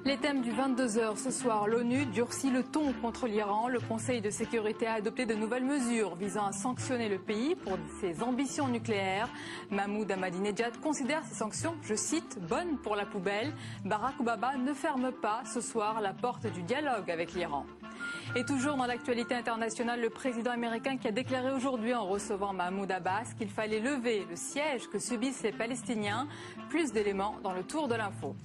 Les thèmes du 22h ce soir, l'ONU durcit le ton contre l'Iran. Le Conseil de sécurité a adopté de nouvelles mesures visant à sanctionner le pays pour ses ambitions nucléaires. Mahmoud Ahmadinejad considère ces sanctions, je cite, bonnes pour la poubelle. Barack Obama ne ferme pas ce soir la porte du dialogue avec l'Iran. Et toujours dans l'actualité internationale, le président américain qui a déclaré aujourd'hui en recevant Mahmoud Abbas qu'il fallait lever le siège que subissent les Palestiniens. Plus d'éléments dans le tour de l'info.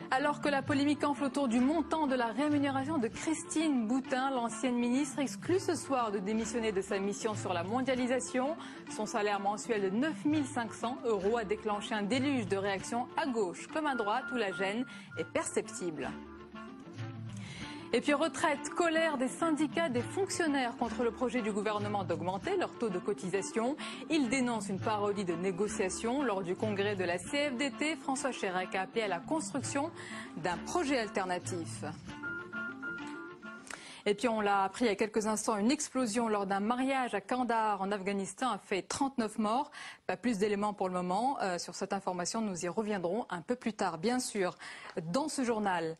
Alors que la polémique enfle autour du montant de la rémunération de Christine Boutin, l'ancienne ministre exclut ce soir de démissionner de sa mission sur la mondialisation. Son salaire mensuel de 9 500 € a déclenché un déluge de réactions à gauche comme à droite où la gêne est perceptible. Et puis retraite, colère des syndicats des fonctionnaires contre le projet du gouvernement d'augmenter leur taux de cotisation. Ils dénoncent une parodie de négociation. Lors du congrès de la CFDT, François Chérec a appelé à la construction d'un projet alternatif. Et puis on l'a appris il y a quelques instants, une explosion lors d'un mariage à Kandahar en Afghanistan a fait 39 morts. Pas plus d'éléments pour le moment. Sur cette information, nous y reviendrons un peu plus tard, bien sûr, dans ce journal.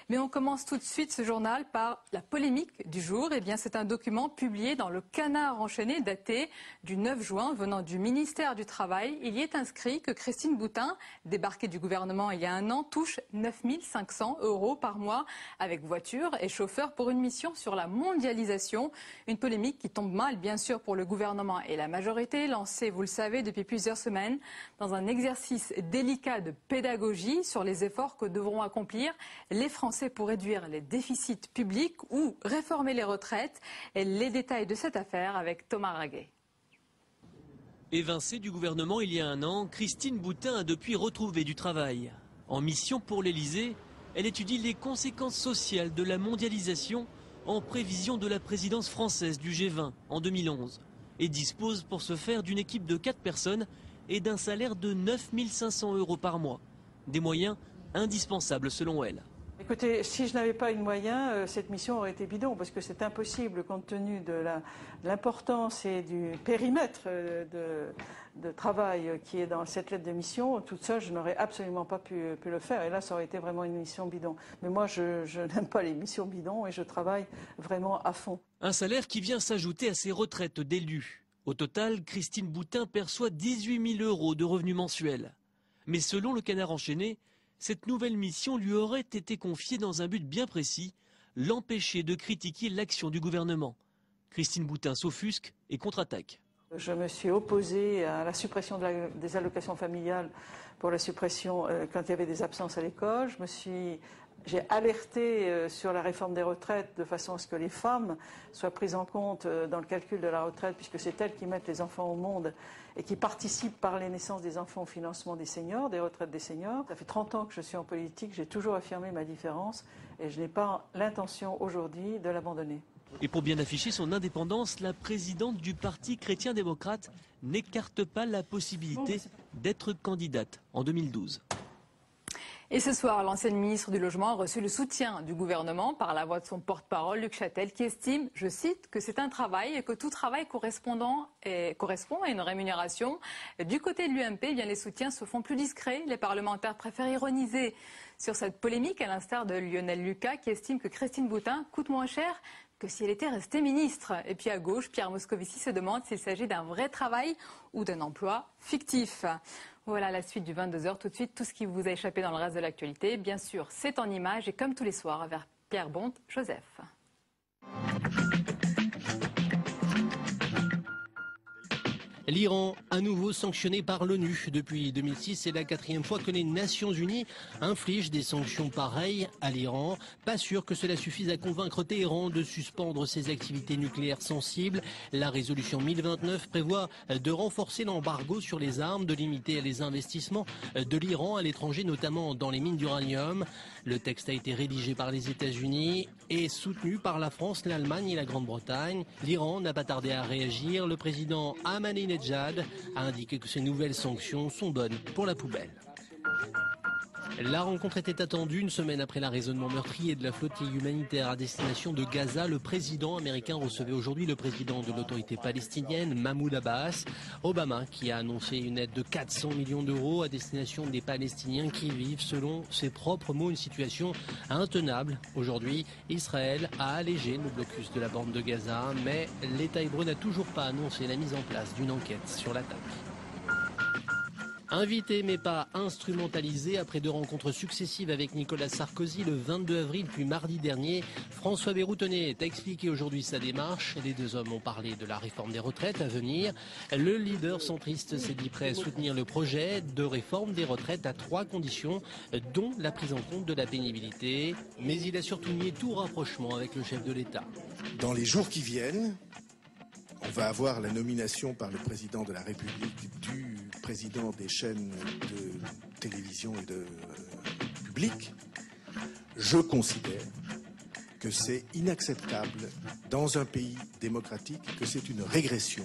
Mais on commence tout de suite ce journal par la polémique du jour. Eh bien, c'est un document publié dans le Canard enchaîné daté du 9 juin venant du ministère du Travail. Il y est inscrit que Christine Boutin, débarquée du gouvernement il y a un an, touche 9 500 € par mois avec voiture et chauffeur pour une mission sur la mondialisation. Une polémique qui tombe mal, bien sûr, pour le gouvernement et la majorité, lancée, vous le savez, depuis plusieurs semaines, dans un exercice délicat de pédagogie sur les efforts que devront accomplir les Français pour réduire les déficits publics ou réformer les retraites. Et les détails de cette affaire avec Thomas Raguet. Évincée du gouvernement il y a un an, Christine Boutin a depuis retrouvé du travail. En mission pour l'Elysée, elle étudie les conséquences sociales de la mondialisation en prévision de la présidence française du G20 en 2011 et dispose pour ce faire d'une équipe de 4 personnes et d'un salaire de 9 500 € par mois. Des moyens indispensables selon elle. Écoutez, si je n'avais pas eu de moyens, cette mission aurait été bidon, parce que c'est impossible, compte tenu de l'importance et du périmètre de travail qui est dans cette lettre de mission. Toute seule, je n'aurais absolument pas pu le faire, et là, ça aurait été vraiment une mission bidon. Mais moi, je n'aime pas les missions bidons, et je travaille vraiment à fond. Un salaire qui vient s'ajouter à ses retraites d'élus. Au total, Christine Boutin perçoit 18 000 € de revenus mensuels. Mais selon le Canard enchaîné, cette nouvelle mission lui aurait été confiée dans un but bien précis, l'empêcher de critiquer l'action du gouvernement. Christine Boutin s'offusque et contre-attaque. Je me suis opposée à la suppression des allocations familiales pour la suppression quand il y avait des absences à l'école. J'ai alerté sur la réforme des retraites de façon à ce que les femmes soient prises en compte dans le calcul de la retraite, puisque c'est elles qui mettent les enfants au monde et qui participent par les naissances des enfants au financement des seniors, des retraites des seniors. Ça fait 30 ans que je suis en politique, j'ai toujours affirmé ma différence et je n'ai pas l'intention aujourd'hui de l'abandonner. Et pour bien afficher son indépendance, la présidente du Parti chrétien-démocrate n'écarte pas la possibilité d'être candidate en 2012. Et ce soir, l'ancienne ministre du Logement a reçu le soutien du gouvernement par la voix de son porte-parole, Luc Châtel, qui estime, je cite, que c'est un travail et que tout travail correspond à une rémunération. Du côté de l'UMP, eh bien, les soutiens se font plus discrets. Les parlementaires préfèrent ironiser sur cette polémique, à l'instar de Lionel Lucas, qui estime que Christine Boutin coûte moins cher que si elle était restée ministre. Et puis à gauche, Pierre Moscovici se demande s'il s'agit d'un vrai travail ou d'un emploi fictif. Voilà la suite du 22h. Tout de suite, tout ce qui vous a échappé dans le reste de l'actualité. Bien sûr, c'est en images et comme tous les soirs, vers Pierre Bonte, Joseph. L'Iran, à nouveau sanctionné par l'ONU. Depuis 2006, c'est la 4e fois que les Nations Unies infligent des sanctions pareilles à l'Iran. Pas sûr que cela suffise à convaincre Téhéran de suspendre ses activités nucléaires sensibles. La résolution 1029 prévoit de renforcer l'embargo sur les armes, de limiter les investissements de l'Iran à l'étranger, notamment dans les mines d'uranium. Le texte a été rédigé par les États-Unis et soutenu par la France, l'Allemagne et la Grande-Bretagne. L'Iran n'a pas tardé à réagir. Le président Ahmadinejad a indiqué que ces nouvelles sanctions sont bonnes pour la poubelle. La rencontre était attendue une semaine après l'arraisonnement meurtrier de la flottille humanitaire à destination de Gaza. Le président américain recevait aujourd'hui le président de l'autorité palestinienne, Mahmoud Abbas. Obama qui a annoncé une aide de 400 millions d'euros à destination des Palestiniens qui vivent, selon ses propres mots, une situation intenable. Aujourd'hui, Israël a allégé le blocus de la bande de Gaza, mais l'État hébreu n'a toujours pas annoncé la mise en place d'une enquête sur l'attaque. Invité mais pas instrumentalisé, après 2 rencontres successives avec Nicolas Sarkozy le 22 avril puis mardi dernier, François Bayrou tenait à expliquer aujourd'hui sa démarche. Les 2 hommes ont parlé de la réforme des retraites à venir. Le leader centriste s'est dit prêt à soutenir le projet de réforme des retraites à 3 conditions, dont la prise en compte de la pénibilité. Mais il a surtout nié tout rapprochement avec le chef de l'État. Dans les jours qui viennent, on va avoir la nomination par le président de la République du président des chaînes de télévision et de public. Je considère que c'est inacceptable dans un pays démocratique, que c'est une régression.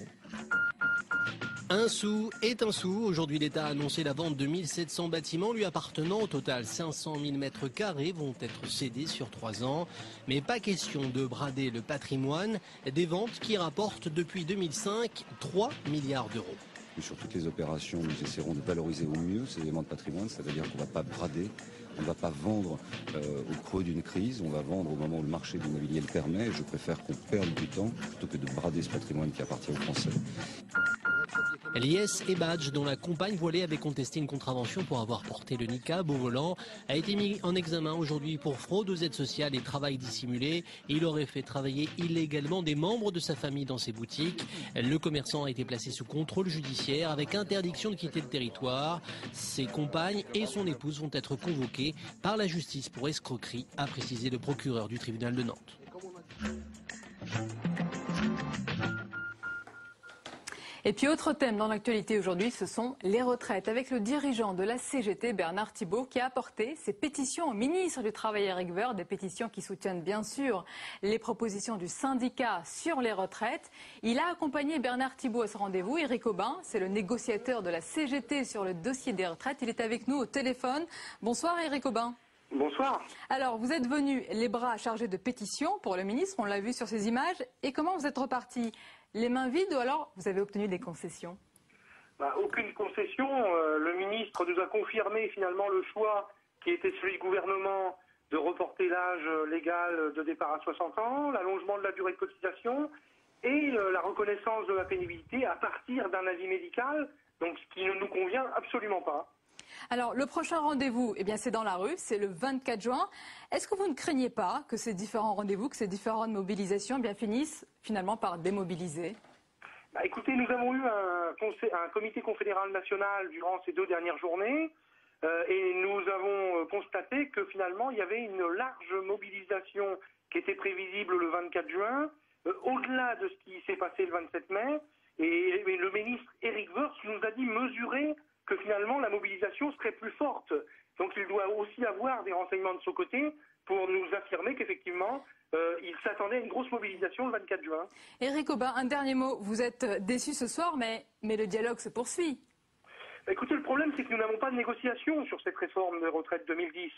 Un sou est un sou. Aujourd'hui, l'État a annoncé la vente de 1700 bâtiments lui appartenant. Au total, 500 000 mètres carrés vont être cédés sur 3 ans. Mais pas question de brader le patrimoine. Des ventes qui rapportent depuis 2005 3 milliards d'euros. Sur toutes les opérations, nous essaierons de valoriser au mieux ces éléments de patrimoine, c'est-à-dire qu'on ne va pas brader, on ne va pas vendre au creux d'une crise, on va vendre au moment où le marché de l'immobilier le permet. Et je préfère qu'on perde du temps plutôt que de brader ce patrimoine qui appartient aux Français. Lies Ebadj, dont la compagne voilée avait contesté une contravention pour avoir porté le niqab au volant, a été mis en examen aujourd'hui pour fraude aux aides sociales et travail dissimulé. Il aurait fait travailler illégalement des membres de sa famille dans ses boutiques. Le commerçant a été placé sous contrôle judiciaire avec interdiction de quitter le territoire. Ses compagnes et son épouse vont être convoquées par la justice pour escroquerie, a précisé le procureur du tribunal de Nantes. Et puis autre thème dans l'actualité aujourd'hui, ce sont les retraites, avec le dirigeant de la CGT, Bernard Thibault, qui a apporté ses pétitions au ministre du Travail Éric Woerth, des pétitions qui soutiennent bien sûr les propositions du syndicat sur les retraites. Il a accompagné Bernard Thibault à ce rendez-vous. Éric Aubin, c'est le négociateur de la CGT sur le dossier des retraites. Il est avec nous au téléphone. Bonsoir Éric Aubin. Bonsoir. Alors, vous êtes venu les bras chargés de pétitions pour le ministre, on l'a vu sur ces images. Et comment vous êtes reparti? Les mains vides ou alors vous avez obtenu des concessions? Aucune concession. Le ministre nous a confirmé finalement le choix qui était celui du gouvernement de reporter l'âge légal de départ à 60 ans, l'allongement de la durée de cotisation et la reconnaissance de la pénibilité à partir d'un avis médical, donc ce qui ne nous convient absolument pas. Alors, le prochain rendez-vous, eh bien, c'est dans la rue, c'est le 24 juin. Est-ce que vous ne craignez pas que ces différents rendez-vous, que ces différentes mobilisations eh bien, finissent finalement par démobiliser? Écoutez, nous avons eu un comité confédéral national durant ces 2 dernières journées et nous avons constaté que finalement, il y avait une large mobilisation qui était prévisible le 24 juin, au-delà de ce qui s'est passé le 27 mai. Et le ministre Éric Woerth nous a dit mesurer que finalement la mobilisation serait plus forte. Donc il doit aussi avoir des renseignements de son côté pour nous affirmer qu'effectivement il s'attendait à une grosse mobilisation le 24 juin. Éric Aubin, un dernier mot. Vous êtes déçu ce soir, mais le dialogue se poursuit. Écoutez, le problème c'est que nous n'avons pas de négociation sur cette réforme de retraite 2010.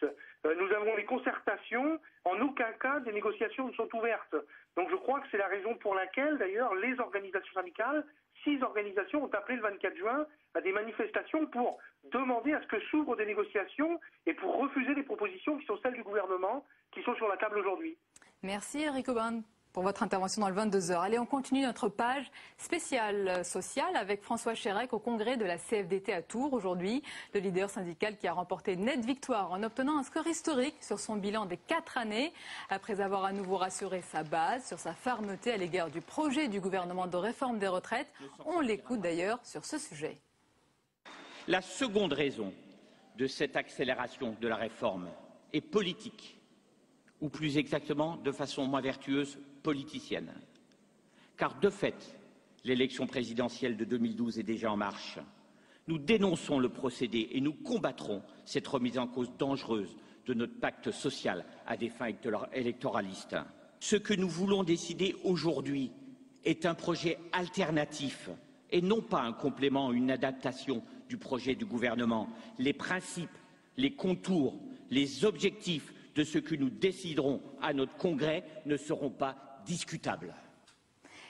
Nous avons des concertations, en aucun cas des négociations ne sont ouvertes. Donc je crois que c'est la raison pour laquelle d'ailleurs les organisations syndicales, 6 organisations ont appelé le 24 juin à des manifestations pour demander à ce que s'ouvrent des négociations et pour refuser les propositions qui sont celles du gouvernement qui sont sur la table aujourd'hui. Merci Éric Aubin pour votre intervention dans le 22h. Allez, on continue notre page spéciale sociale avec François Chérec au congrès de la CFDT à Tours aujourd'hui. Le leader syndical qui a remporté une nette victoire en obtenant un score historique sur son bilan des 4 années. Après avoir à nouveau rassuré sa base sur sa fermeté à l'égard du projet du gouvernement de réforme des retraites. On l'écoute d'ailleurs sur ce sujet. La seconde raison de cette accélération de la réforme est politique, ou plus exactement, de façon moins vertueuse, politicienne. Car de fait, l'élection présidentielle de 2012 est déjà en marche. Nous dénonçons le procédé et nous combattrons cette remise en cause dangereuse de notre pacte social à des fins électoralistes. Ce que nous voulons décider aujourd'hui est un projet alternatif et non pas un complément, une adaptation du projet du gouvernement. Les principes les contours, les objectifs de ce que nous déciderons à notre congrès ne seront pas discutables.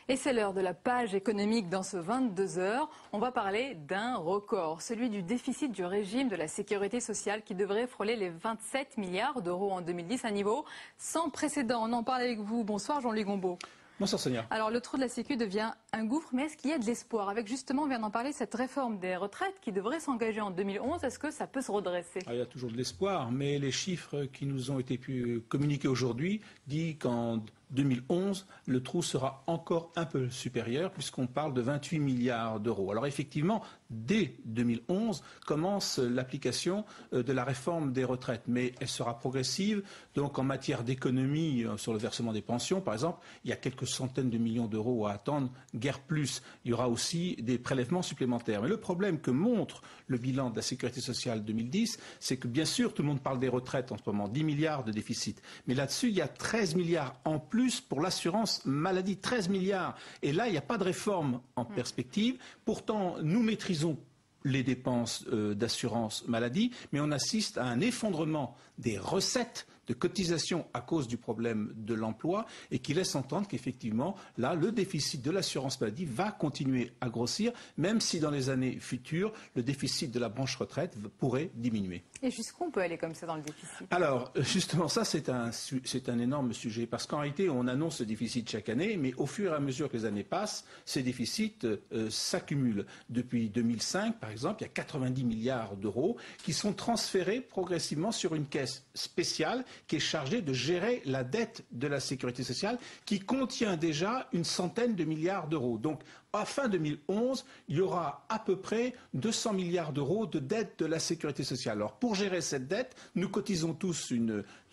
Et c'est l'heure de la page économique dans ce 22h. On va parler d'un record, celui du déficit du régime de la sécurité sociale qui devrait frôler les 27 milliards d'euros en 2010, un niveau sans précédent. On en parle avec vous. Bonsoir Jean-Louis Gombaud. Bonsoir Sonia. Alors le trou de la Sécu devient un gouffre, mais est-ce qu'il y a de l'espoir? Avec justement, on vient d'en parler, cette réforme des retraites qui devrait s'engager en 2011, est-ce que ça peut se redresser? Il y a toujours de l'espoir, mais les chiffres qui nous ont été communiqués aujourd'hui disent qu'en 2011, le trou sera encore un peu supérieur puisqu'on parle de 28 milliards d'euros. Alors effectivement, dès 2011 commence l'application de la réforme des retraites, mais elle sera progressive. Donc en matière d'économie sur le versement des pensions, par exemple, il y a quelques centaines de millions d'euros à attendre, guère plus. Il y aura aussi des prélèvements supplémentaires. Mais le problème que montre le bilan de la sécurité sociale 2010, c'est que bien sûr, tout le monde parle des retraites en ce moment, 10 milliards de déficit. Mais là-dessus, il y a 13 milliards en plus pour l'assurance maladie, 13 milliards. Et là, il n'y a pas de réforme en perspective. Pourtant, nous maîtrisons les dépenses d'assurance maladie, mais on assiste à un effondrement des recettes de cotisation à cause du problème de l'emploi et qui laisse entendre qu'effectivement, là, le déficit de l'assurance maladie va continuer à grossir, même si dans les années futures, le déficit de la branche retraite pourrait diminuer. Et jusqu'où on peut aller comme ça dans le déficit? Alors, justement, ça, c'est un énorme sujet, parce qu'en réalité, on annonce ce déficit chaque année, mais au fur et à mesure que les années passent, ces déficits s'accumulent. Depuis 2005, par exemple, il y a 90 milliards d'euros qui sont transférés progressivement sur une caisse spéciale qui est chargée de gérer la dette de la sécurité sociale, qui contient déjà une centaine de milliards d'euros. Donc, à fin 2011, il y aura à peu près 200 milliards d'euros de dette de la sécurité sociale. Alors, pour gérer cette dette, nous cotisons tous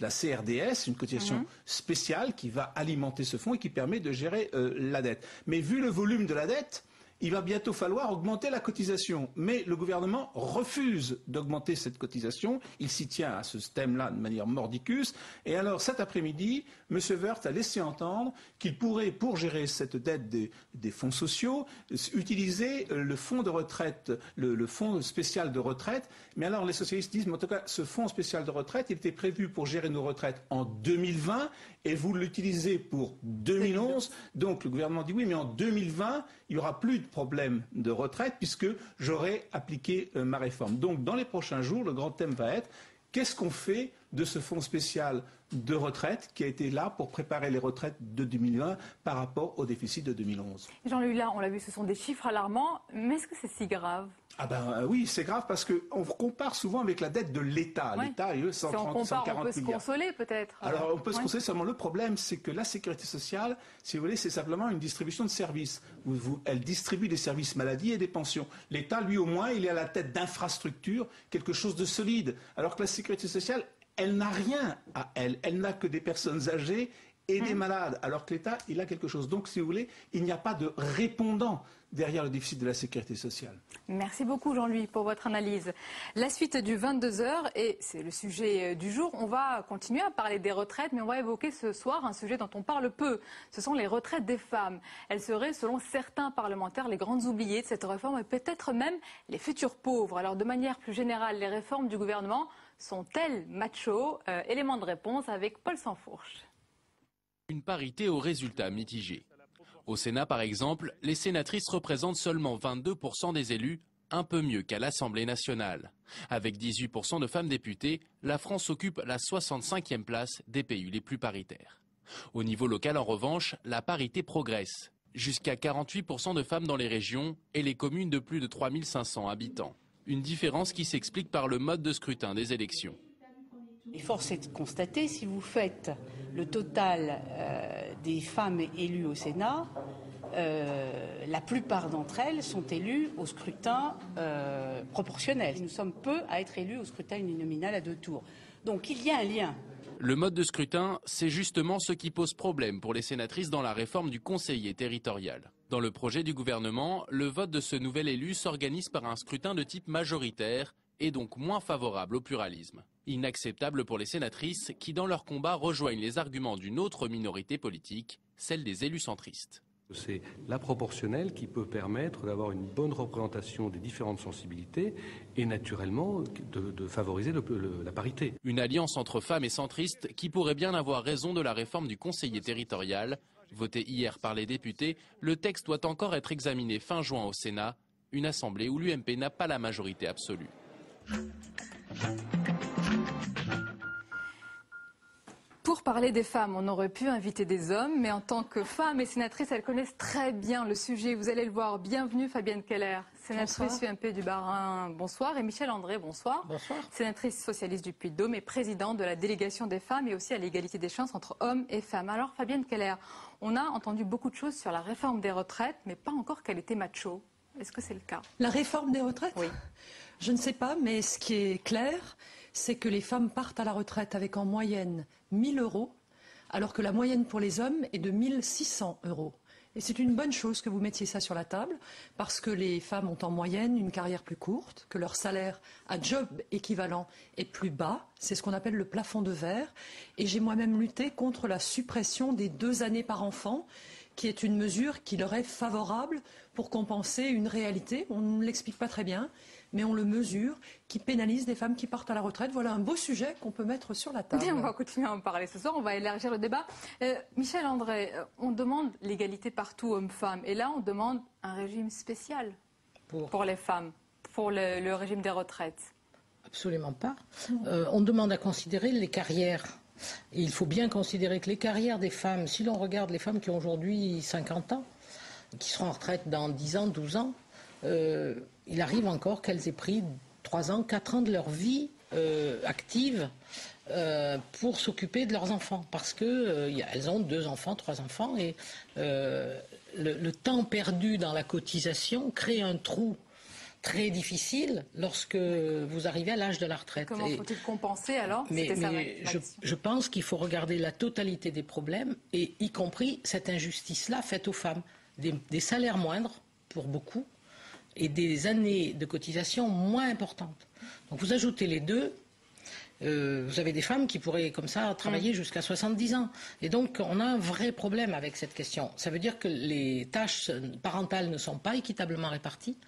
la CRDS, une cotisation spéciale qui va alimenter ce fonds et qui permet de gérer la dette. Mais vu le volume de la dette, il va bientôt falloir augmenter la cotisation. Mais le gouvernement refuse d'augmenter cette cotisation. Il s'y tient à ce thème-là de manière mordicus. Et alors, cet après-midi, M. Woerth a laissé entendre qu'il pourrait, pour gérer cette dette des fonds sociaux, utiliser le fonds de retraite, le fonds spécial de retraite. Mais alors, les socialistes disent, mais en tout cas, ce fonds spécial de retraite, il était prévu pour gérer nos retraites en 2020 et vous l'utilisez pour 2011. Donc, le gouvernement dit oui, mais en 2020, il n'y aura plus de problème de retraite puisque j'aurai appliqué ma réforme. Donc, dans les prochains jours, le grand thème va être qu'est-ce qu'on fait de ce fonds spécial de retraite qui a été là pour préparer les retraites de 2020 par rapport au déficit de 2011. Jean-Louis, là, on l'a vu, ce sont des chiffres alarmants, mais est-ce que c'est si grave? Ah ben oui, c'est grave parce qu'on compare souvent avec la dette de l'État. Ouais. L'État, il 130, 140 milliards. On peut se consoler peut-être. Alors on peut se consoler, seulement le problème c'est que la sécurité sociale, si vous voulez, c'est simplement une distribution de services. Elle distribue des services maladie et des pensions. L'État, lui au moins, il est à la tête d'infrastructures, quelque chose de solide. Alors que la sécurité sociale, elle n'a rien à elle. Elle n'a que des personnes âgées et des malades. Alors que l'État, il a quelque chose. Donc, si vous voulez, il n'y a pas de répondant derrière le déficit de la sécurité sociale. Merci beaucoup Jean-Louis pour votre analyse. La suite du 22h, et c'est le sujet du jour, on va continuer à parler des retraites, mais on va évoquer ce soir un sujet dont on parle peu. Ce sont les retraites des femmes. Elles seraient, selon certains parlementaires, les grandes oubliées de cette réforme et peut-être même les futurs pauvres. Alors de manière plus générale, les réformes du gouvernement sont-elles macho? Élément de réponse avec Paul Sansfourche. Une parité aux résultats mitigés. Au Sénat, par exemple, les sénatrices représentent seulement 22% des élus, un peu mieux qu'à l'Assemblée nationale. Avec 18% de femmes députées, la France occupe la 65e place des pays les plus paritaires. Au niveau local, en revanche, la parité progresse. Jusqu'à 48% de femmes dans les régions et les communes de plus de 3500 habitants. Une différence qui s'explique par le mode de scrutin des élections. Et force est de constater, si vous faites le total des femmes élues au Sénat, la plupart d'entre elles sont élues au scrutin proportionnel. Nous sommes peu à être élus au scrutin uninominal à 2 tours. Donc il y a un lien. Le mode de scrutin, c'est justement ce qui pose problème pour les sénatrices dans la réforme du conseiller territorial. Dans le projet du gouvernement, le vote de ce nouvel élu s'organise par un scrutin de type majoritaire et donc moins favorable au pluralisme. Inacceptable pour les sénatrices qui, dans leur combat, rejoignent les arguments d'une autre minorité politique, celle des élus centristes. C'est la proportionnelle qui peut permettre d'avoir une bonne représentation des différentes sensibilités et naturellement de favoriser la parité. Une alliance entre femmes et centristes qui pourrait bien avoir raison de la réforme du conseiller territorial. Voté hier par les députés, le texte doit encore être examiné fin juin au Sénat, une assemblée où l'UMP n'a pas la majorité absolue. Pour parler des femmes, on aurait pu inviter des hommes, mais en tant que femmes et sénatrices, elles connaissent très bien le sujet. Vous allez le voir. Bienvenue Fabienne Keller, sénatrice UMP du Bas-Rhin, bonsoir. Et Michel André, bonsoir. Bonsoir. Sénatrice socialiste du Puy-de-Dôme et présidente de la délégation des femmes et aussi à l'égalité des chances entre hommes et femmes. Alors Fabienne Keller, on a entendu beaucoup de choses sur la réforme des retraites, mais pas encore qu'elle était macho. Est-ce que c'est le cas? La réforme des retraites? Oui. Je ne sais pas, mais ce qui est clair, c'est que les femmes partent à la retraite avec en moyenne 1 000 €, alors que la moyenne pour les hommes est de 1 600 €. Et c'est une bonne chose que vous mettiez ça sur la table, parce que les femmes ont en moyenne une carrière plus courte, que leur salaire à job équivalent est plus bas, c'est ce qu'on appelle le plafond de verre. Et j'ai moi-même lutté contre la suppression des 2 années par enfant, qui est une mesure qui leur est favorable pour compenser une réalité. On ne l'explique pas très bien, mais on le mesure, qui pénalise les femmes qui partent à la retraite. Voilà un beau sujet qu'on peut mettre sur la table. Bien, on va continuer à en parler ce soir, on va élargir le débat. Michel André, on demande l'égalité partout, hommes-femmes, et là on demande un régime spécial pour les femmes, pour le régime des retraites. Absolument pas. On demande à considérer les carrières. Et il faut bien considérer que les carrières des femmes, si l'on regarde les femmes qui ont aujourd'hui 50 ans, qui seront en retraite dans 10 ans, 12 ans, il arrive encore qu'elles aient pris 3 ans, 4 ans de leur vie active pour s'occuper de leurs enfants. Parce qu'elles ont 2 enfants, 3 enfants, et le temps perdu dans la cotisation crée un trou très difficile lorsque vous arrivez à l'âge de la retraite. Comment faut-il compenser alors? Je pense qu'il faut regarder la totalité des problèmes, et y compris cette injustice-là faite aux femmes. Des salaires moindres pour beaucoup et des années de cotisation moins importantes. Donc vous ajoutez les deux, vous avez des femmes qui pourraient comme ça travailler jusqu'à 70 ans. Et donc on a un vrai problème avec cette question. Ça veut dire que les tâches parentales ne sont pas équitablement réparties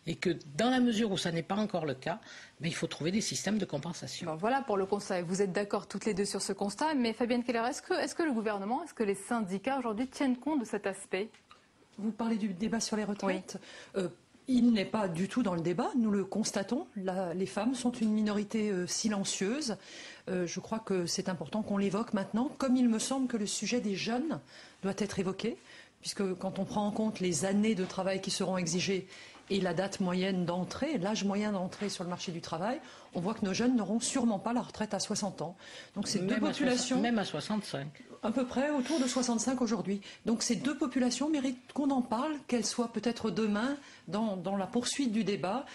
et que dans la mesure où ça n'est pas encore le cas, mais il faut trouver des systèmes de compensation. Bon, voilà pour le constat. Vous êtes d'accord toutes les deux sur ce constat. Mais Fabienne Keller, est-ce que le gouvernement, est-ce que les syndicats aujourd'hui tiennent compte de cet aspect? Vous parlez du débat sur les retraites. Oui. Il n'est pas du tout dans le débat, nous le constatons. Les femmes sont une minorité silencieuse. Je crois que c'est important qu'on l'évoque maintenant, comme il me semble que le sujet des jeunes doit être évoqué, puisque quand on prend en compte les années de travail qui seront exigées et la date moyenne d'entrée, l'âge moyen d'entrée sur le marché du travail, on voit que nos jeunes n'auront sûrement pas la retraite à 60 ans. Donc ces deux populations... Même à 65. À peu près autour de 65 aujourd'hui. Donc ces deux populations méritent qu'on en parle, qu'elles soient peut-être demain, dans la poursuite du débat,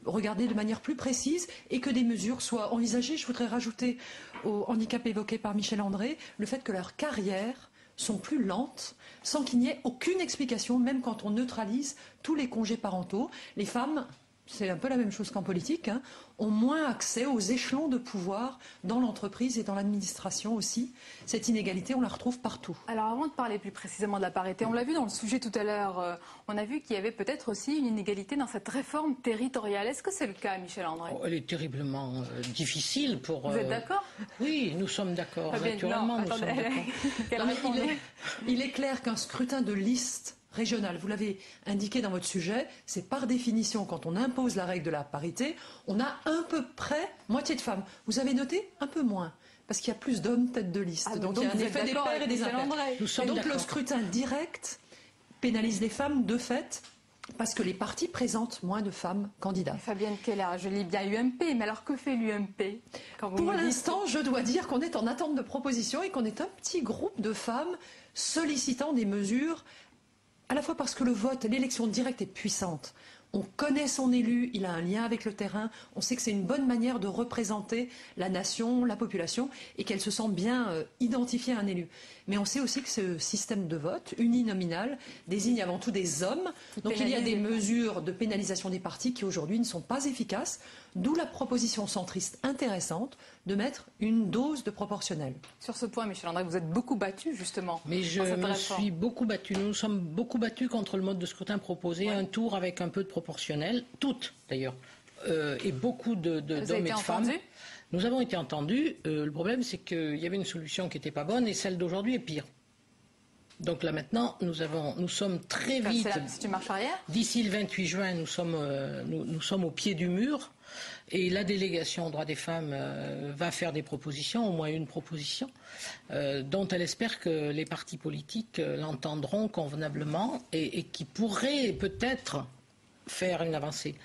regardées de manière plus précise et que des mesures soient envisagées. Je voudrais rajouter au handicap évoqué par Michel André le fait que leurs carrières sont plus lentes, sans qu'il n'y ait aucune explication, même quand on neutralise tous les congés parentaux. Les femmes, c'est un peu la même chose qu'en politique, ont moins accès aux échelons de pouvoir dans l'entreprise et dans l'administration aussi. Cette inégalité, on la retrouve partout. Alors avant de parler plus précisément de la parité, on l'a vu dans le sujet tout à l'heure, on a vu qu'il y avait peut-être aussi une inégalité dans cette réforme territoriale. Est-ce que c'est le cas, Michel André? Elle est terriblement difficile pour... Vous êtes d'accord? Oui, nous sommes d'accord. Naturellement, nous sommes d'accord. Il est clair qu'un scrutin de liste régionale, vous l'avez indiqué dans votre sujet, c'est par définition, quand on impose la règle de la parité, on a à peu près moitié de femmes. Vous avez noté un peu moins, parce qu'il y a plus d'hommes tête de liste. Donc il y a un effet des pairs et des impairs. Et donc le scrutin direct pénalise les femmes de fait, parce que les partis présentent moins de femmes candidates. Fabienne Keller, je lis bien UMP, mais alors que fait l'UMP? Pour l'instant, je dois dire qu'on est en attente de propositions et qu'on est un petit groupe de femmes sollicitant des mesures, à la fois parce que le vote, l'élection directe est puissante. On connaît son élu, il a un lien avec le terrain, on sait que c'est une bonne manière de représenter la nation, la population, et qu'elle se sent bien identifiée à un élu. Mais on sait aussi que ce système de vote uninominal désigne avant tout des hommes, donc il y a des mesures de pénalisation des partis qui aujourd'hui ne sont pas efficaces, d'où la proposition centriste intéressante de mettre une dose de proportionnel. Sur ce point, Michel André, vous êtes beaucoup battu justement. Mais je me suis beaucoup battu. Nous nous sommes beaucoup battus contre le mode de scrutin proposé, un tour avec un peu de proportionnel, toutes d'ailleurs, et beaucoup d'hommes et de femmes. Nous avons été entendus. Le problème, c'est qu'il y avait une solution qui n'était pas bonne et celle d'aujourd'hui est pire. Donc là maintenant, nous sommes très vite. C'est une marche arrière. D'ici le 28 juin, nous sommes au pied du mur. Et la délégation aux droits des femmes va faire des propositions, au moins une proposition, dont elle espère que les partis politiques l'entendront convenablement et qui pourraient peut-être faire une avancée.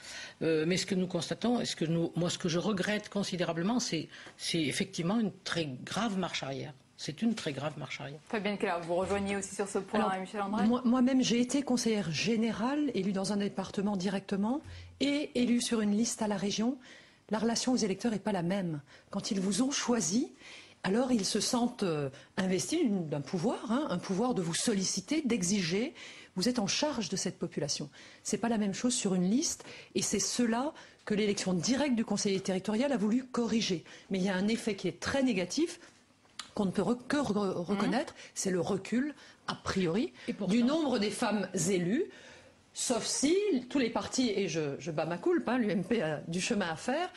Mais ce que nous constatons, moi ce que je regrette considérablement, c'est effectivement une très grave marche arrière. C'est une très grave marche arrière. Fabienne Keller, vous rejoignez aussi sur ce point. Alors, Michel André. Moi-même, j'ai été conseillère générale, élue dans un département directement, et élue sur une liste à la région. La relation aux électeurs n'est pas la même. Quand ils vous ont choisi, alors ils se sentent investis d'un pouvoir, un pouvoir de vous solliciter, d'exiger. Vous êtes en charge de cette population. Ce n'est pas la même chose sur une liste, et c'est cela que l'élection directe du conseiller territorial a voulu corriger. Mais il y a un effet qui est très négatif, qu'on ne peut que reconnaître, c'est le recul, a priori, du nombre des femmes élues, sauf si tous les partis, et je bats ma coulpe, l'UMP a du chemin à faire,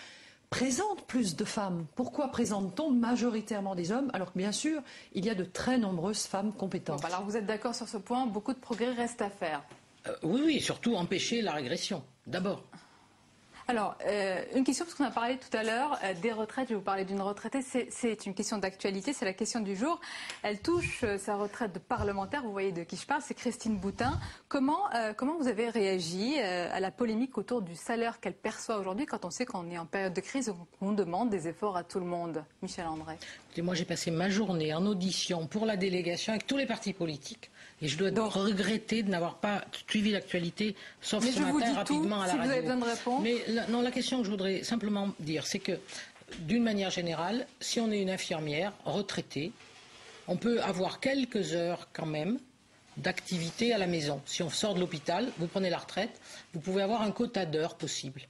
présentent plus de femmes. Pourquoi présente-t-on majoritairement des hommes, alors que bien sûr, il y a de très nombreuses femmes compétentes. Alors vous êtes d'accord sur ce point, beaucoup de progrès restent à faire. Oui, surtout empêcher la régression, d'abord. Alors, une question, parce qu'on a parlé tout à l'heure des retraites, je vais vous parler d'une retraitée, c'est une question d'actualité, c'est la question du jour. Elle touche sa retraite de parlementaire, vous voyez de qui je parle, c'est Christine Boutin. Comment vous avez réagi à la polémique autour du salaire qu'elle perçoit aujourd'hui, quand on sait qu'on est en période de crise, qu'on demande des efforts à tout le monde? Michel André. Et moi, j'ai passé ma journée en audition pour la délégation avec tous les partis politiques. Et je dois donc regretter de n'avoir pas suivi l'actualité, sauf ce matin rapidement à la radio. Vous avez besoin de répondre. Mais la question que je voudrais simplement dire, c'est que, d'une manière générale, si on est une infirmière retraitée, on peut avoir quelques heures quand même d'activité à la maison. Si on sort de l'hôpital, vous prenez la retraite, vous pouvez avoir un quota d'heures possible.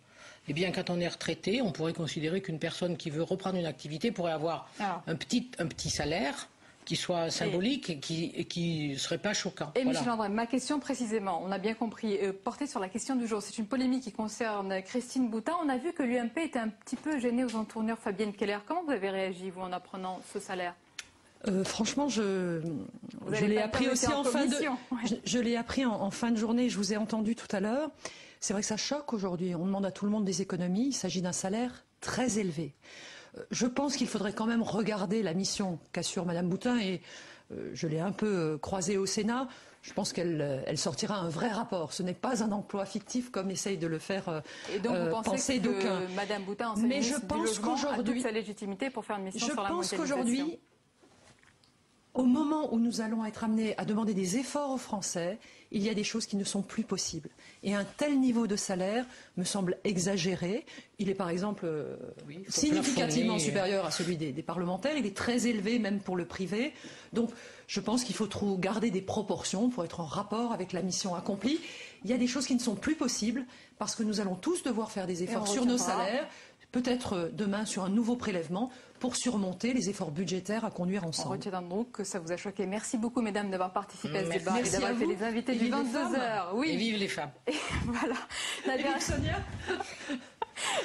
Eh bien, quand on est retraité, on pourrait considérer qu'une personne qui veut reprendre une activité pourrait avoir un petit salaire qui soit symbolique et qui ne serait pas choquant. Et Michel André, ma question précisément, on a bien compris, portée sur la question du jour. C'est une polémique qui concerne Christine Boutin. On a vu que l'UMP était un petit peu gênée aux entournures. Fabienne Keller, comment vous avez réagi, vous, en apprenant ce salaire? Franchement, je l'ai appris aussi je l'ai appris en fin de journée. Je vous ai entendu tout à l'heure. C'est vrai que ça choque aujourd'hui. On demande à tout le monde des économies. Il s'agit d'un salaire très élevé. Je pense qu'il faudrait quand même regarder la mission qu'assure Madame Boutin, et je l'ai un peu croisée au Sénat. Je pense qu'elle sortira un vrai rapport. Ce n'est pas un emploi fictif comme essaye de le faire et donc vous pensez que Madame Boutin, ancienne ministre du Logement, a toute sa légitimité pour faire une mission sur la mondialisation? Je pense qu'aujourd'hui, au moment où nous allons être amenés à demander des efforts aux Français, il y a des choses qui ne sont plus possibles. Et un tel niveau de salaire me semble exagéré. Il est par exemple significativement supérieur à celui des parlementaires. Il est très élevé même pour le privé. Donc je pense qu'il faut garder des proportions pour être en rapport avec la mission accomplie. Il y a des choses qui ne sont plus possibles parce que nous allons tous devoir faire des efforts sur nos salaires. Peut-être demain sur un nouveau prélèvement pour surmonter les efforts budgétaires à conduire ensemble. On retient donc que ça vous a choqué. Merci beaucoup, mesdames, d'avoir participé à ce débat et d'avoir été les invités du 22h. Oui. Et vive les femmes. Et voilà.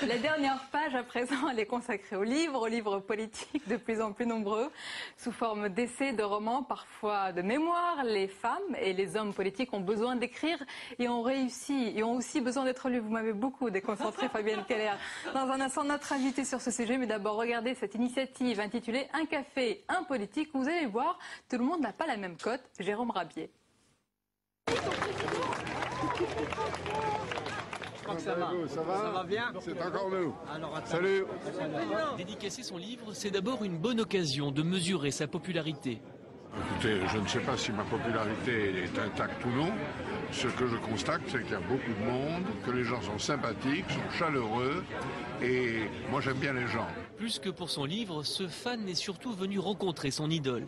La dernière page, à présent, elle est consacrée aux livres politiques de plus en plus nombreux, sous forme d'essais, de romans, parfois de mémoires. Les femmes et les hommes politiques ont besoin d'écrire et ont réussi, et ont aussi besoin d'être lus. Vous m'avez beaucoup déconcentré, Fabienne Keller. Dans un instant, notre invité sur ce sujet, mais d'abord, regardez cette initiative intitulée « Un café, un politique ». Vous allez voir, tout le monde n'a pas la même cote. Jérôme Rabier. Ça va bien? C'est encore nous. Salut. Dédicacer son livre, c'est d'abord une bonne occasion de mesurer sa popularité. Écoutez, je ne sais pas si ma popularité est intacte ou non. Ce que je constate, c'est qu'il y a beaucoup de monde, que les gens sont sympathiques, sont chaleureux, et moi j'aime bien les gens. Plus que pour son livre, ce fan est surtout venu rencontrer son idole.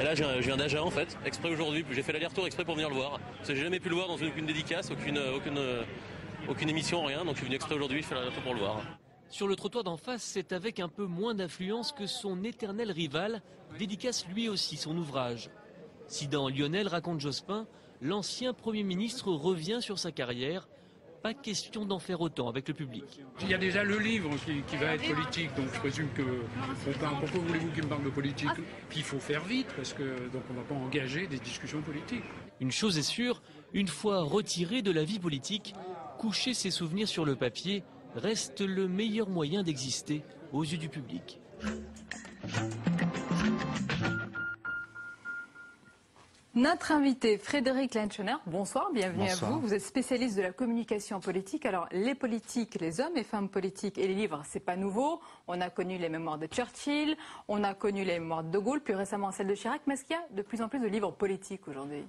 Et là, je viens d'Agen en fait, exprès aujourd'hui. J'ai fait l'aller-retour exprès pour venir le voir. Parce que j'ai jamais pu le voir dans aucune dédicace, aucune émission, rien. Donc je suis venu exprès aujourd'hui, je fais l'aller-retour pour le voir. Sur le trottoir d'en face, c'est avec un peu moins d'influence que son éternel rival dédicace lui aussi son ouvrage. Si dans Lionel raconte Jospin, l'ancien Premier ministre revient sur sa carrière. Pas question d'en faire autant avec le public. Il y a déjà le livre qui va être politique, donc je présume que pourquoi voulez-vous qu'il me parle de politique? Puis il faut faire vite, parce que donc on ne va pas engager des discussions politiques. Une chose est sûre, une fois retiré de la vie politique, coucher ses souvenirs sur le papier reste le meilleur moyen d'exister aux yeux du public. Notre invité Frédéric Lenchener, bonsoir, bienvenue Bonsoir. à vous. Vous êtes spécialiste de la communication politique. Alors, les politiques, les hommes et femmes politiques et les livres, c'est pas nouveau. On a connu les mémoires de Churchill, on a connu les mémoires de De Gaulle, plus récemment celles de Chirac. Mais est-ce qu'il y a de plus en plus de livres politiques aujourd'hui?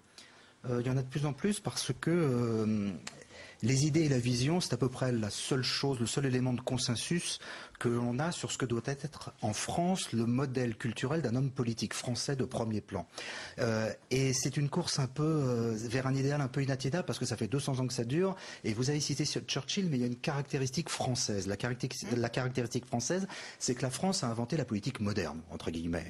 Il y en a de plus en plus parce que les idées et la vision, c'est à peu près la seule chose, le seul élément de consensus que l'on a sur ce que doit être en France le modèle culturel d'un homme politique français de premier plan. Et c'est une course un peu vers un idéal un peu inatteignable parce que ça fait 200 ans que ça dure. Et vous avez cité Churchill, mais il y a une caractéristique française. La caractéristique française, c'est que la France a inventé la politique moderne, entre guillemets.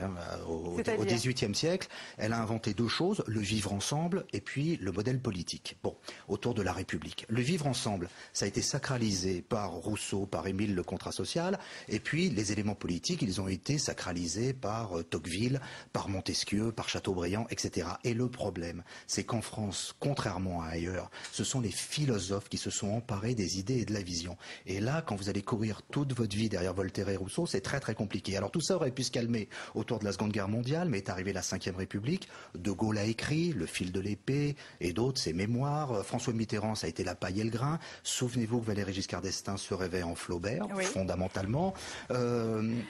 Au XVIIIe siècle, elle a inventé deux choses, le vivre ensemble et puis le modèle politique. Bon, autour de la République. Le vivre ensemble, ça a été sacralisé par Rousseau, par Émile le contrat social. Et puis, les éléments politiques, ils ont été sacralisés par Tocqueville, par Montesquieu, par Chateaubriand, etc. Et le problème, c'est qu'en France, contrairement à ailleurs, ce sont les philosophes qui se sont emparés des idées et de la vision. Et là, quand vous allez courir toute votre vie derrière Voltaire et Rousseau, c'est très très compliqué. Alors tout ça aurait pu se calmer autour de la Seconde Guerre mondiale, mais est arrivée la Ve République. De Gaulle a écrit Le fil de l'épée et d'autres, ses mémoires. François Mitterrand, ça a été la paille et le grain. Souvenez-vous que Valéry Giscard d'Estaing se rêvait en Flaubert, oui, fondamentalement.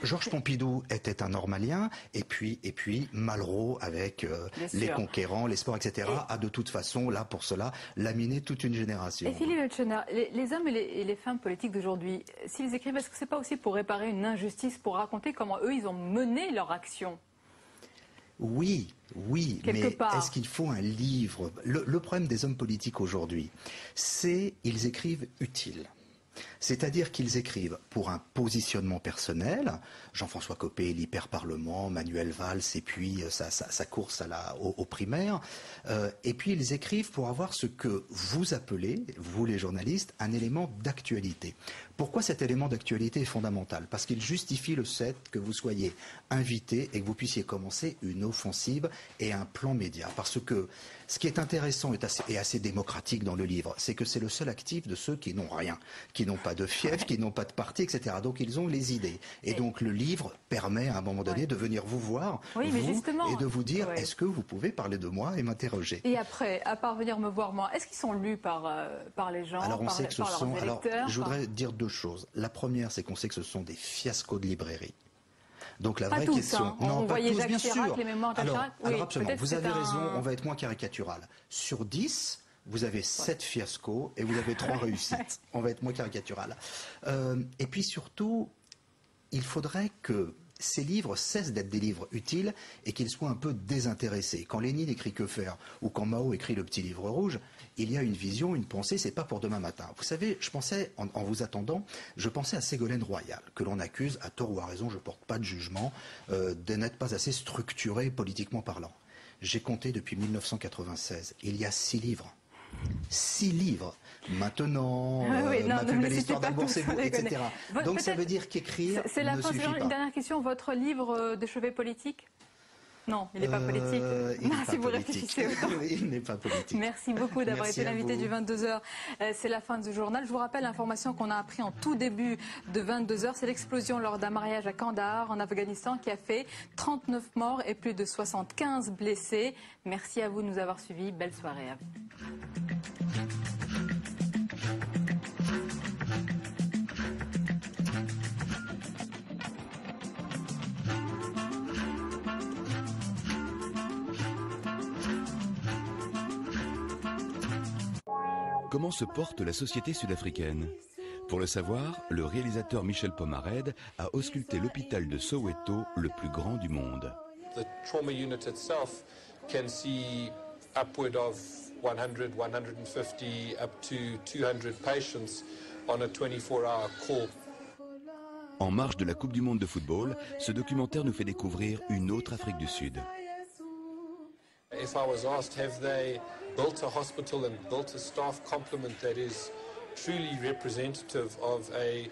Georges Pompidou était un normalien, et puis Malraux avec les conquérants, les sports, etc. a de toute façon, là pour cela, laminé toute une génération. Et Philippe Lenchener, les hommes et les femmes politiques d'aujourd'hui, s'ils écrivent, est-ce que c'est pas aussi pour réparer une injustice, pour raconter comment eux, ils ont mené leur action? Oui, mais est-ce qu'il faut un livre? Le problème des hommes politiques aujourd'hui, c'est qu'ils écrivent utile. C'est-à-dire qu'ils écrivent pour un positionnement personnel, Jean-François Copé, l'hyper-parlement, Manuel Valls, et puis sa course au primaire, et puis ils écrivent pour avoir ce que vous appelez, vous les journalistes, un élément d'actualité. Pourquoi cet élément d'actualité est fondamental? Parce qu'il justifie le fait que vous soyez invité et que vous puissiez commencer une offensive et un plan média. Parce que ce qui est intéressant et assez démocratique dans le livre, c'est que c'est le seul actif de ceux qui n'ont rien, qui n'ont pas de fief, qui n'ont pas de parti, etc. Donc ils ont les idées. Et donc le livre permet à un moment donné de venir vous voir, vous, et de vous dire est-ce que vous pouvez parler de moi et m'interroger. Et après, à part venir me voir moi, est-ce qu'ils sont lus par les gens, alors, on sait que ce sont, leurs électeurs, je voudrais dire deux choses. La première, c'est qu'on sait que ce sont des fiascos de librairie. Donc la pas vraie tous, question, hein. non, on pas voyait tous, Jacques bien Chirac, sûr. Les mémoires de Chirac. Oui, alors absolument, vous avez raison, on va être moins caricatural. Sur 10, vous avez 7 fiascos et vous avez 3 réussites. On va être moins caricatural. Et puis surtout, il faudrait que ces livres cessent d'être des livres utiles et qu'ils soient un peu désintéressés. Quand Lénine écrit Que faire ou quand Mao écrit Le petit livre rouge, il y a une vision, une pensée, c'est pas pour demain matin. Vous savez, je pensais, en vous attendant, je pensais à Ségolène Royal, que l'on accuse, à tort ou à raison, je porte pas de jugement, de n'être pas assez structurée politiquement parlant. J'ai compté depuis 1996, il y a 6 livres. 6 livres. Maintenant, ma plus belle histoire d'amour, c'est vous, etc. Donc ça veut dire qu'écrire c'est la ne fin, suffit pas. Une dernière question, votre livre de chevet politique? Non, il n'est pas politique. Si vous réfléchissez autant. Il n'est pas politique. Merci beaucoup d'avoir été l'invité du 22h. C'est la fin du journal. Je vous rappelle l'information qu'on a appris en tout début de 22h. C'est l'explosion lors d'un mariage à Kandahar, en Afghanistan, qui a fait 39 morts et plus de 75 blessés. Merci à vous de nous avoir suivis. Belle soirée à vous. Comment se porte la société sud-africaine? Pour le savoir, le réalisateur Michel Pomarède a ausculté l'hôpital de Soweto, le plus grand du monde. The trauma unit itself can see upward of 100, 150, up to 200 patients on a 24-hour call. En marge de la Coupe du monde de football, ce documentaire nous fait découvrir une autre Afrique du Sud. If I was asked, have they built a hospital and built a staff complement that is truly representative of a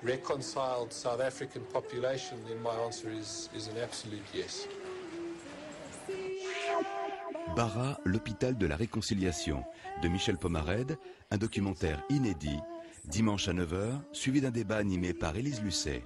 reconciled South African population, then my answer is an absolute yes. Bara, l'hôpital de la réconciliation, de Michel Pomarède, un documentaire inédit, dimanche à 9h, suivi d'un débat animé par Élise Lucet.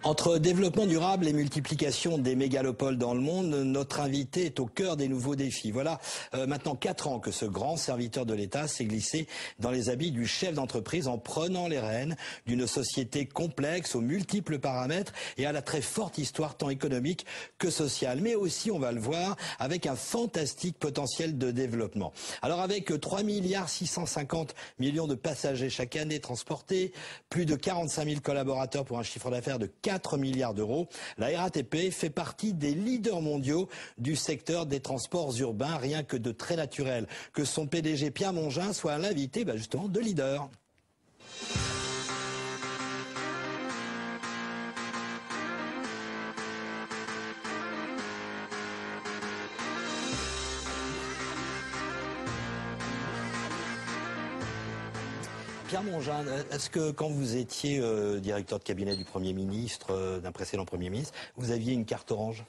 Entre développement durable et multiplication des mégalopoles dans le monde, notre invité est au cœur des nouveaux défis. Voilà maintenant 4 ans que ce grand serviteur de l'État s'est glissé dans les habits du chef d'entreprise en prenant les rênes d'une société complexe aux multiples paramètres et à la très forte histoire tant économique que sociale. Mais aussi, on va le voir, avec un fantastique potentiel de développement. Alors avec 3,650 milliards de passagers chaque année transportés, plus de 45 000 collaborateurs pour un chiffre d'affaires de 4 milliards d'euros, la RATP fait partie des leaders mondiaux du secteur des transports urbains, rien que de très naturel que son PDG Pierre Mongin soit l'invité justement de leader. Pierre Mongin, est-ce que quand vous étiez directeur de cabinet du Premier ministre, d'un précédent Premier ministre, vous aviez une carte orange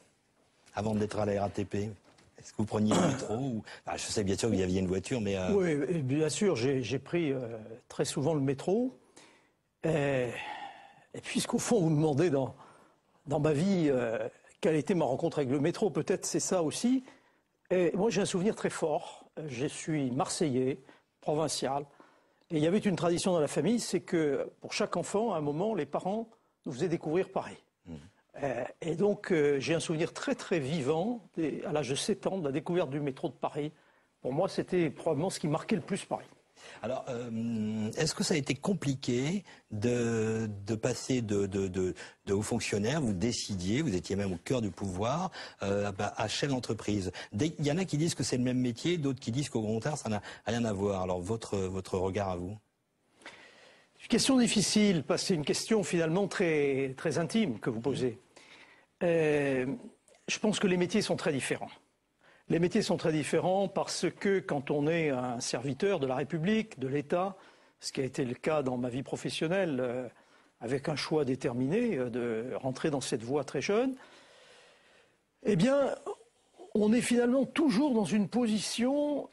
avant d'être à la RATP? Est-ce que vous preniez le métro ou... Je sais bien sûr que vous aviez une voiture, mais... Oui, bien sûr, j'ai pris très souvent le métro. Et puisqu'au fond, vous me demandez dans ma vie quelle était ma rencontre avec le métro, peut-être c'est ça aussi. Et moi, j'ai un souvenir très fort. Je suis marseillais, provincial. Et il y avait une tradition dans la famille, c'est que pour chaque enfant, à un moment, les parents nous faisaient découvrir Paris. Et donc, j'ai un souvenir très très vivant, à l'âge de 7 ans, de la découverte du métro de Paris. Pour moi, c'était probablement ce qui marquait le plus Paris. Alors, est-ce que ça a été compliqué de passer de haut fonctionnaire, vous décidiez, vous étiez même au cœur du pouvoir, à chef d'entreprise? Il y en a qui disent que c'est le même métier, d'autres qui disent qu'au contraire, ça n'a rien à voir. Alors, votre regard à vous? Une question difficile, parce que c'est une question finalement très, très intime que vous posez. Je pense que les métiers sont très différents. Les métiers sont très différents parce que quand on est un serviteur de la République, de l'État, ce qui a été le cas dans ma vie professionnelle, avec un choix déterminé de rentrer dans cette voie très jeune, eh bien, on est finalement toujours dans une position